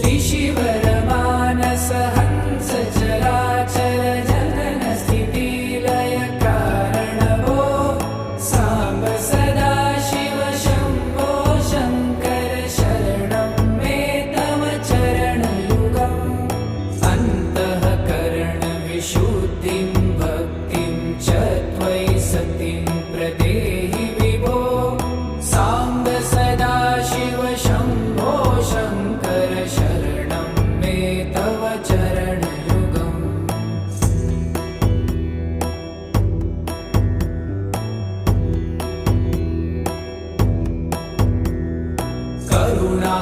ऋषिवरमानस हंस चराचर जनन स्थिति लय कारणभो सांब सदा शिव शंभो शंकर शरणं मे तव चरणयुगम् अन्तःकरण विशुद्धिं भक्तिं च त्वयि सतिं प्रदेहि विभो सांब सदा शिव शंभो शंकर शरणं मे तव चरणयुगम् करुणा